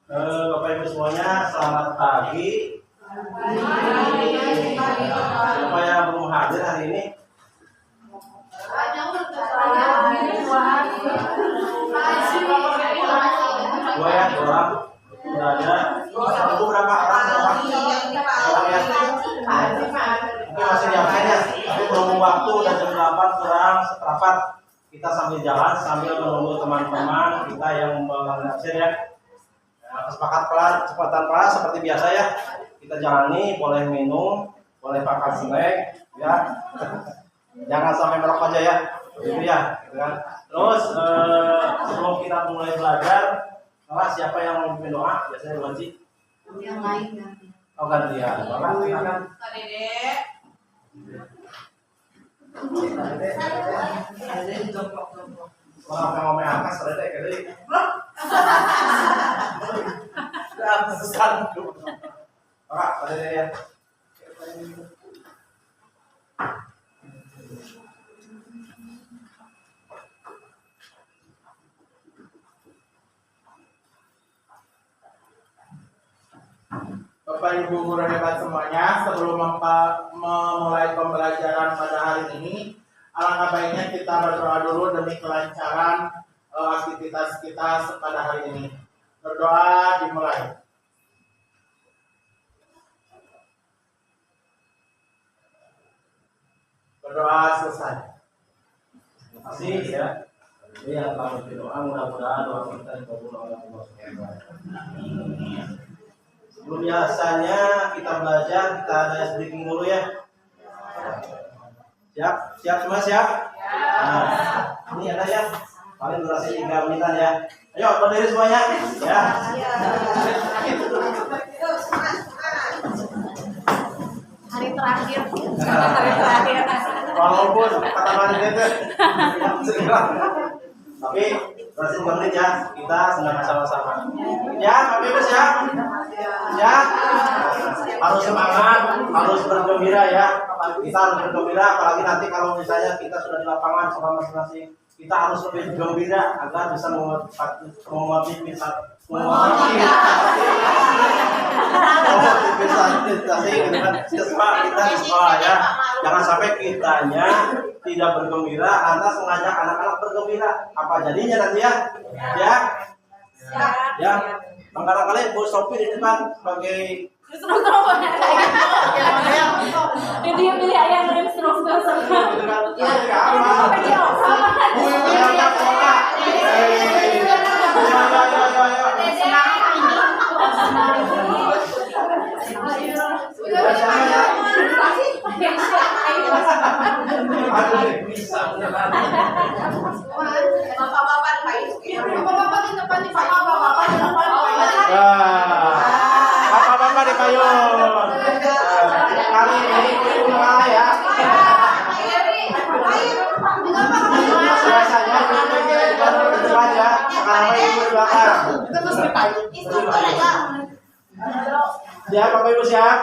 Bapak Ibu semuanya, selamat pagi. Siapa yang belum hadir hari ini? Dua ya, dua orang. Sudah ada. Ibu berapa orang? Orang ya. Mungkin masih di absen ya. Tapi berhubung waktu dan jam 8 kurang seperempat, kita sambil jalan sambil menunggu teman-teman kita yang absen ya. Kesepakatan pelan seperti biasa ya. Kita jalani, boleh minum, boleh makan snack ya. Jangan sampai merokok aja ya. Gitu ya, gitu kan. Terus sebelum kita mulai belajar, siapa yang mau pimpin doa? Biasanya wajib. Yang lain nanti. Oh gantian. Bapak silakan. Wah, apa ngomong angkas Dedek kali. Pak, pada ya. Bapak Ibu guru hebat semuanya, sebelum memulai pembelajaran pada hari ini, alangkah baiknya kita berdoa dulu demi kelancaran aktivitas kita pada hari ini. Berdoa dimulai. Berdoa selesai. Terima kasih ya. Ini yang telah berdoa, mudah-mudahan doa kita dikabul oleh Allah SWT. Biasanya kita belajar, kita ada speaking dulu ya. Siap? Siap semua siap? Nah, ini ada ya. Paling durasi 3 menitan ya. Ayo berdiri semuanya. Ya. Hari terakhir. Walaupun kata Mari itu. Tapi durasi 3 menit ya. Kita senang sama-sama. Ya, Bapak Ibu siap? Ya. Harus semangat, harus bergembira ya. Kita harus bergembira, apalagi nanti kalau misalnya kita sudah di lapangan sama masing-masing, kita harus lebih gembira agar bisa memotivasi kita di sekolah ya. Jangan sampai kitanya tidak bergembira, lantas mengajak anak-anak bergembira. Apa jadinya nanti ya? Ya. Barangkali Bu Sophie di depan sebagai Dia pilih ayam rem terus. Bapak-bapak di payung. Kali ini mulai ya. Biasanya di depan ya, karena ibu di belakang. Siap, Bapak Ibu siap?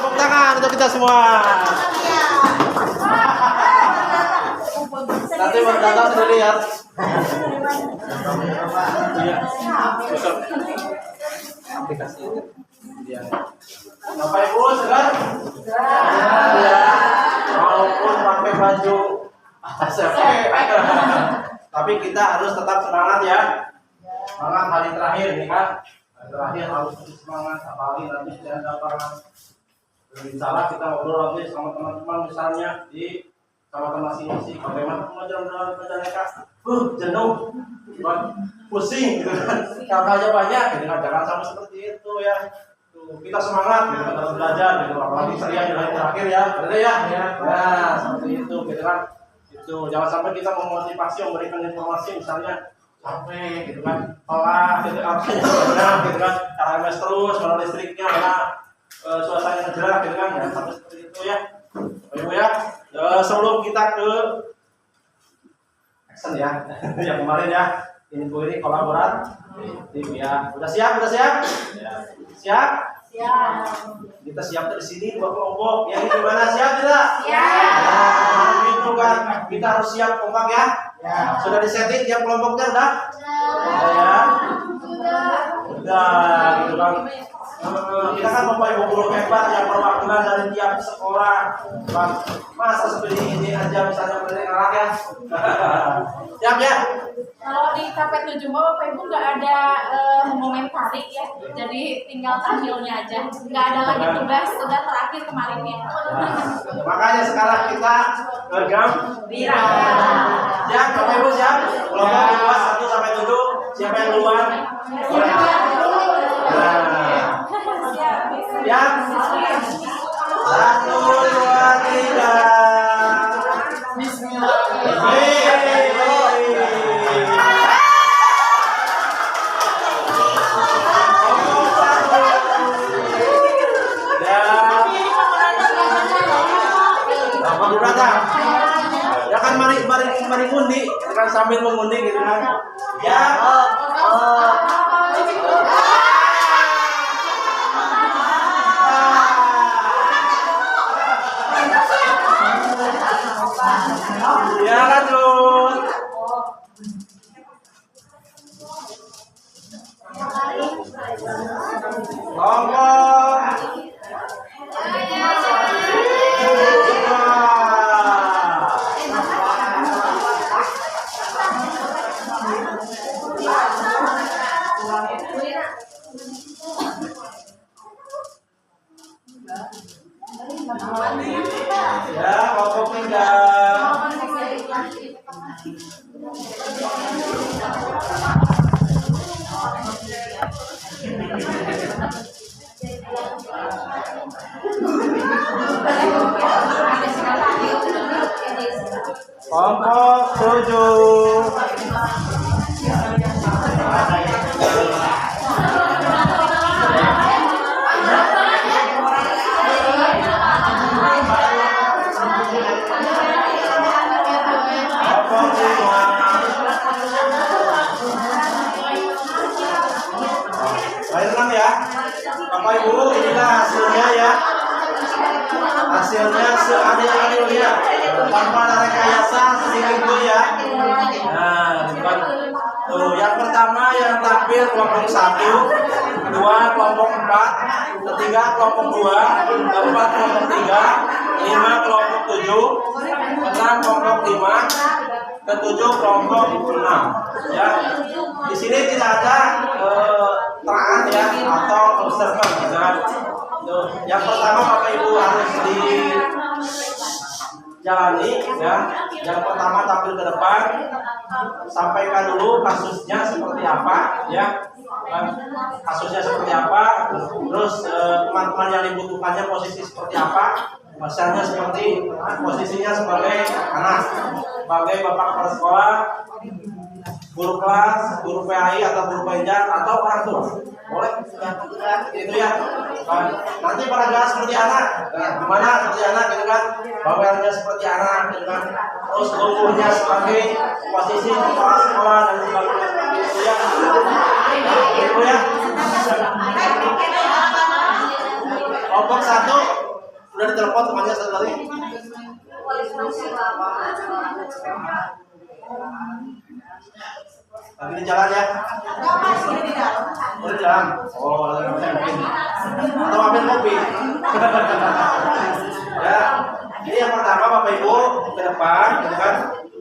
Tepuk tangan untuk kita semua. Nanti berdatang sudah lihat. Iya. Besok. Aplikasi itu. Iya. Bapak Ibu segar? Ya. Walaupun pakai baju tapi kita harus tetap semangat ya. Semangat hari terakhir nih kan. Hari terakhir harus terus semangat. Apalagi nanti sudah ada lapangan. Insyaallah kita ngobrol nanti sama teman-teman misalnya di sama-sama masing-masing bagaimana pengajaran mereka jenuh pusing gitu kan kakaknya banyak gitu kan jangan sampai seperti itu ya tuh, kita semangat gitu kan dalam belajar gitu apalagi saya di hari terakhir ya benar ya nah seperti itu gitu kan itu jangan sampai kita memotivasi memberikan informasi misalnya sampai gitu kan olah gitu apa gitu kan KMS terus mana listriknya mana suasananya jelas gitu kan jangan sampai seperti itu ya Ibu ya, sebelum kita ke action ya, yang kemarin ya, info ini kolaboratif ya. Udah siap? Ya. Siap? Siap. Kita siap di sini dua kelompok. Yang ini gimana? Siap tidak? Siap. Nah, itu kan kita harus siap kompak ya. Ya. Sudah disetting tiap kelompoknya udah? Sudah ya. Udah gitu kan. Kita kan Bapak Ibu guru hebat yang perwakilan dari tiap sekolah. Masa seperti ini aja misalnya berdiri ngelak ya. Siap ya? Kalau di KP7 Bapak Ibu nggak ada momentari ya, jadi tinggal tampilnya aja, nggak ada lagi tugas, sudah terakhir kemarin ya. Makanya sekarang kita Bira. siap Bapak Ibu siap? Kelompok kelas 1 sampai 7 siapa yang duluan? Siap? 1, 2, 3. Bismillahirrahmanirrahim. Ya kan mari ngundi, kan sambil mengundi gitu kan. Ya. Ya lanjut. Kelompok ya, kelompok 3. Kelompok 7. Baik tenang ya, Bapak Ibu, inilah hasilnya ya. Hasilnya seadil-adilnya, tanpa ada rekayasa sedikit pun ya. Nah, gitu kan. Tuh, yang pertama yang tampil kelompok 1, kedua kelompok 4, ketiga kelompok 2, keempat kelompok 3, 5 kelompok 7, 6 kelompok 5, ketujuh kelompok 6. Ya, di sini tidak ada terangan ya atau observer gitu. Tuh, yang pertama Bapak Ibu harus dijalani ya. Yang pertama tampil ke depan, sampaikan dulu kasusnya seperti apa ya. Kasusnya seperti apa, terus teman-teman yang dibutuhkannya posisi seperti apa. Misalnya seperti posisinya sebagai anak, sebagai bapak kepala sekolah, guru kelas, guru PAI atau guru pengajar atau orang tua. Boleh? Itu ya. Nanti peragaan seperti anak. Nah, gimana seperti anak gitu kan? Bawelnya seperti anak gitu kan. Terus gumulnya sebagai posisi kepala sekolah dan sebagainya seperti itu ya. Itu ya. Kelompok 1 udah ditelepon temannya satu kali. Lagi di jalan ya? Udah di jalan? Oh, lagi mungkin. Atau ambil kopi? Ya, ini yang pertama Bapak Ibu ke depan, gitu kan?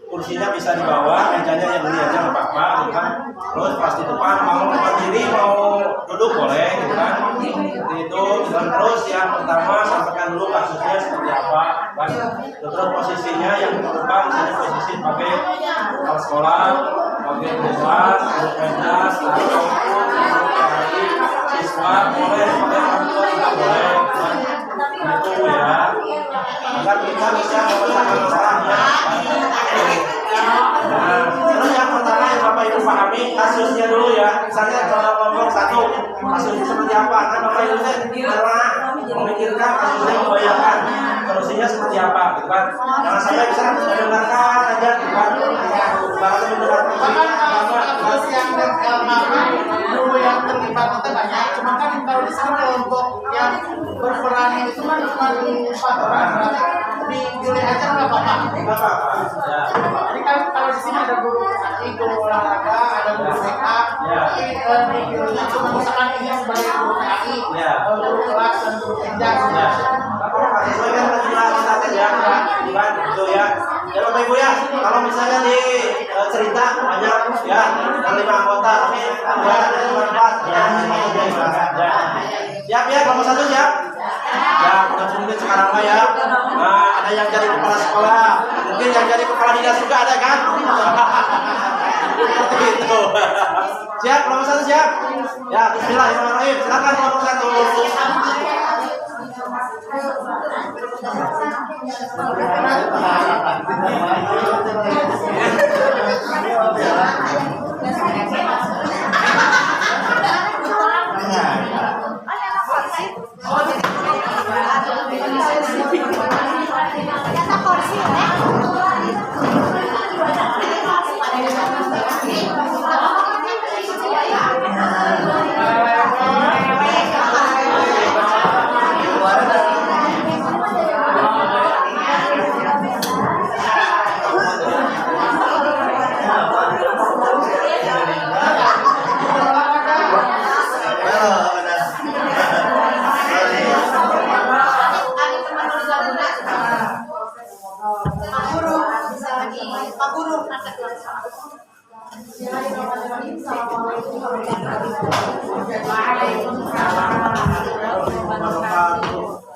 Kursinya bisa di bawah, mejanya yang beli aja nggak apa-apa, gitu kan? Terus pas di depan mau berdiri mau duduk boleh, gitu kan? Seperti itu, dan terus yang pertama sampaikan dulu kasusnya seperti apa, kan? Terus posisinya yang di depan, misalnya posisi sebagai kepala sekolah, sebagai guru kelas, guru penjas, atau siswa boleh, sebagai orang tua juga boleh, kan? Itu ya, agar kita bisa memecahkan masalahnya. Nah, terus yang pertama yang Bapak Ibu pahami kasusnya dulu ya. Misalnya kalau kelompok 1 kasusnya seperti apa? Kan Bapak Ibu karena memikirkan kasusnya, membayangkan solusinya seperti apa, gitu kan? Jangan sampai bisa mendengarkan aja, gitu kan? Bahkan mendengarkan Kasus yang guru yang terlibat itu banyak. Cuma kan kalau di sini kelompok yang berperan itu kan cuma 4 orang. Berarti dipilih aja nggak apa-apa. Nggak apa-apa. Ya. Jadi kan kalau di sini ada guru guru olahraga, ada guru BK, tapi dipilihnya cuma misalkan ini sebagai guru PAI, guru kelas dan guru penjas. Sesuaikan dengan kita ya, kan? Gitu ya. Ya Bapak Ibu ya, kalau misalnya di cerita banyak ya, ada 5 anggota, tapi ada 4 ya, siap ya, kelompok 1 siap? Ya, udah sulit sekarang mah ya. Nah, ada yang jadi kepala sekolah, mungkin yang jadi kepala dinas juga ada kan? Seperti itu. Siap, kelompok 1 siap? Ya, bismillahirrahmanirrahim. Silakan kelompok 1.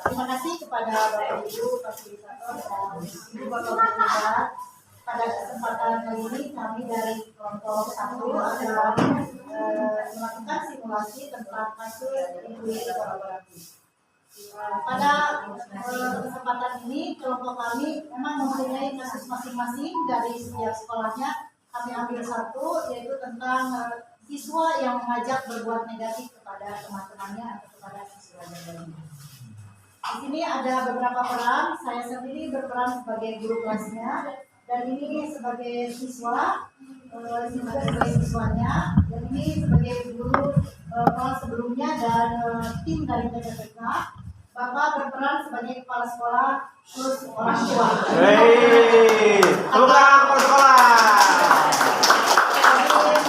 Terima kasih kepada Bapak Ibu fasilitator dan Ibu Bapak pada kesempatan kali ini kami dari kelompok 1 akan melakukan simulasi tentang kasus inklusi kolaboratif. Pada kesempatan ini kelompok kami memang mempunyai kasus masing-masing dari setiap sekolahnya. Kami ambil satu, yaitu tentang siswa yang mengajak berbuat negatif kepada teman-temannya atau kepada siswa lainnya. Di sini ada beberapa peran. Saya sendiri berperan sebagai guru kelasnya, dan ini sebagai siswa, ini juga sebagai siswanya, dan ini sebagai guru kelas sebelumnya dan tim dari PTPK. Bapak berperan sebagai kepala sekolah plus orang tua. Hei, bukan kepala sekolah.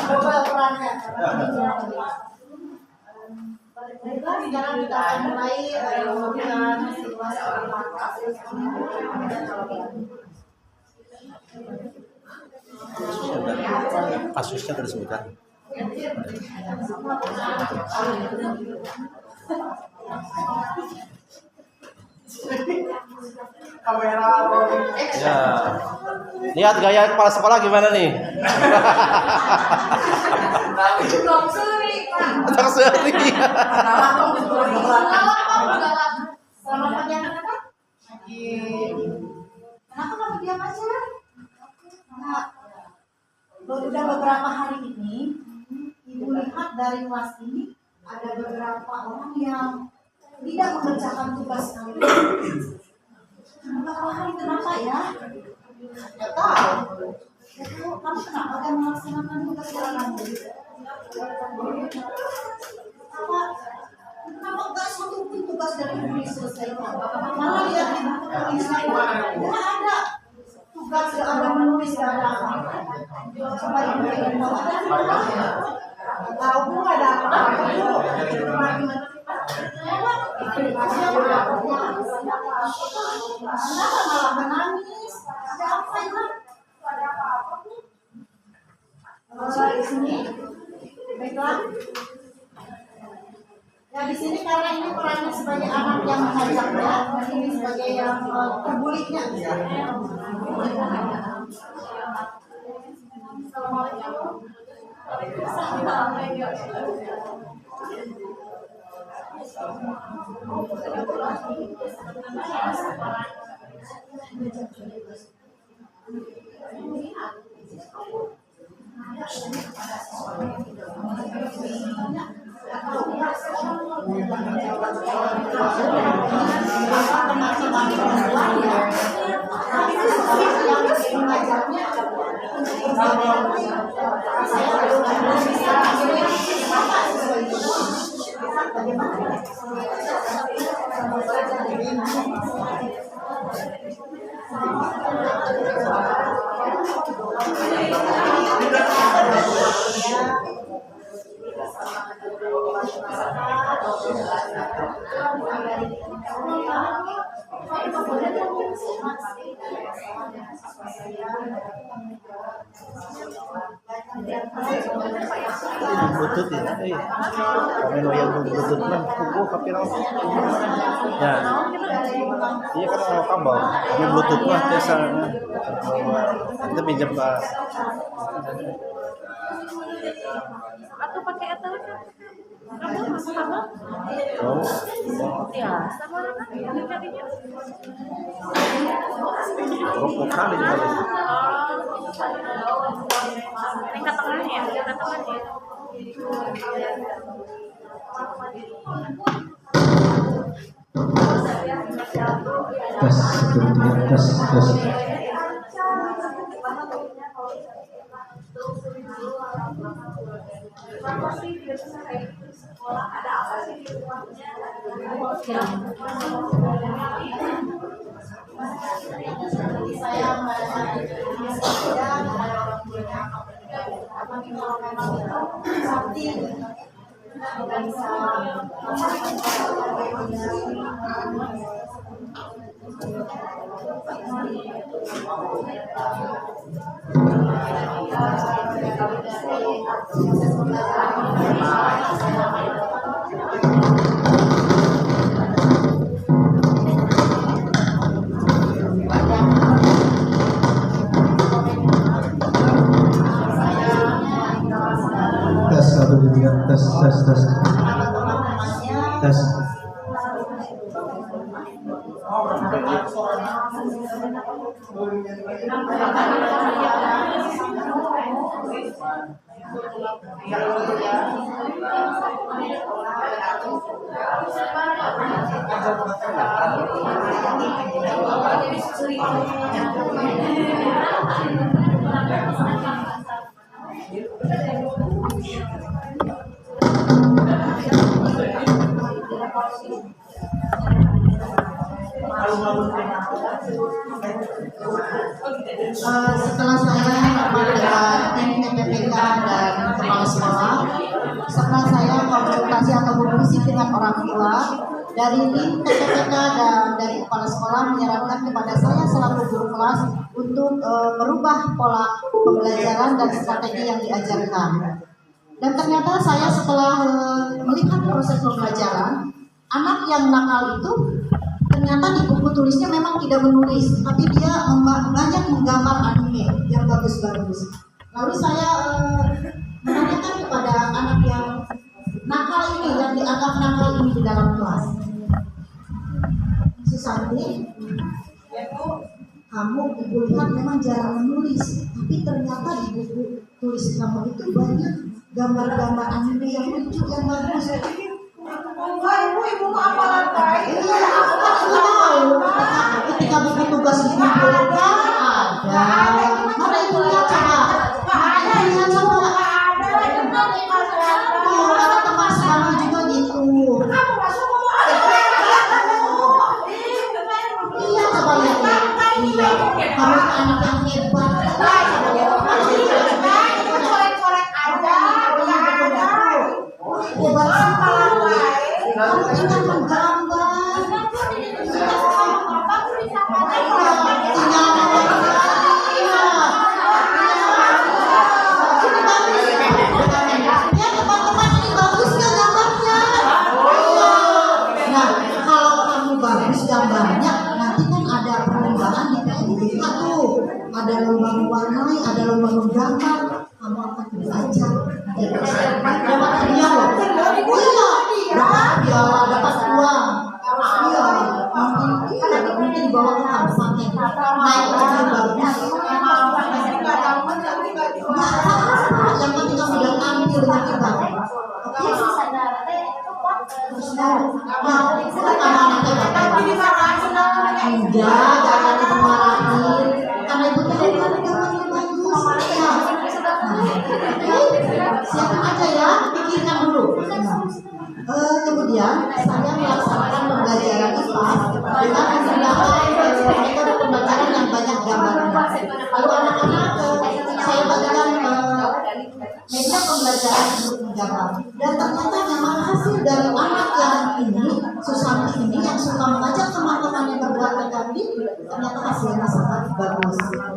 Double perannya. Baiklah, sekarang kita akan mulai memberikan simulasi kasus. Kasusnya tadi sebutkan. Kamera Ya. Lihat gaya kepala sekolah gimana nih? Terseri. Selamat pagi anak-anak. Kenapa kamu diam aja? Nah, udah beberapa hari ini, Ibu lihat dari kelas ini ada beberapa orang yang tidak mengerjakan tugas kami. Beberapa hari kenapa ya? Tidak tahu. Kamu kenapa gak melaksanakan tugas kamu? Kenapa gak satu pun tugas dari Ibu diselesaikan? Malah lihat di buku tulisnya tidak ada tugas, tidak ada menulis, tidak ada apa. Coba Ibu ingin tahu ada tugasnya? Tahu Bu ada apa-apa Bu? Kenapa malah menangis? Ada apa ya? Ada apa-apa Bu? Di sini, baiklah. Ya di sini karena ini perannya sebagai anak yang mengajaknya, ini sebagai yang terbuliknya. Bluetooth ya, kami loyal Bluetooth kan, kuku kapirang. Ya, iya kan mau kabel, kami Bluetooth mah biasa. Kita pinjam Pak. Atau pakai ether kan? Kamu sama? Oh, Ya, sama orang yang jadinya. rokok kali juga. Tingkat tengahnya, tingkat tengahnya. Tes. Saya tapi kalau memang itu sakti nggak bisa Tes. Setelah saya kepada tim TPPK dan kepala sekolah, setelah saya konsultasi atau berdiskusi dengan orang tua, dari tim TPPK dan dari kepala sekolah menyarankan kepada saya selaku guru kelas untuk merubah pola pembelajaran dan strategi yang diajarkan. Dan ternyata saya setelah melihat proses pembelajaran, anak yang nakal itu ternyata di buku tulisnya memang tidak menulis, tapi dia banyak menggambar anime yang bagus-bagus. Lalu saya menanyakan kepada anak yang nakal ini, yang dianggap nakal ini di dalam kelas, Susanti, kamu ibu lihat memang jarang menulis, tapi ternyata di buku tulis kamu itu banyak gambar-gambar anime yang lucu yang bagus. Ibu apa lantai? Iya, aku kan juga tahu. Ketika buku tugas dikumpulkan ada. Mana ibu lihat coba? Ibu lihat coba. Oh, ada teman sekarang juga gitu. Iya, coba lihat ya. Iya, kamu anak yang hebat. Hebat sekali. Kamu tinggal menggambar. Ya teman-teman, ini bagus nggak gambarnya? Nah, kalau kamu bagus gambarnya, nanti kan ada perlombaan di PMDK tuh. Ada lomba mewarnai, ada lomba menggambar. Kamu akan belajar. Dapat hadiah loh. Iya, dapat piala, dapat uang. Iya, mungkin dibawa ke kabupaten. Naik ke gedung bagus. Nggak apa-apa, yang penting kamu udah tampil dengan kita. Oke? Nah, bukan karena anaknya bapak. Enggak, jangan dimarahin. Karena ibu tahu kamu gambarnya bagus. Ya. Siapkan aja ya, pikirkan dulu. Kemudian saya melaksanakan pembelajaran IPA dengan menggunakan metode pembelajaran yang banyak gambarnya. Lalu anak-anak saya bagikan media pembelajaran untuk menggambar. Dan ternyata memang hasil dari anak yang ini, Susanti ini yang suka mengajak teman-temannya berbuat tadi, ternyata hasilnya sangat bagus.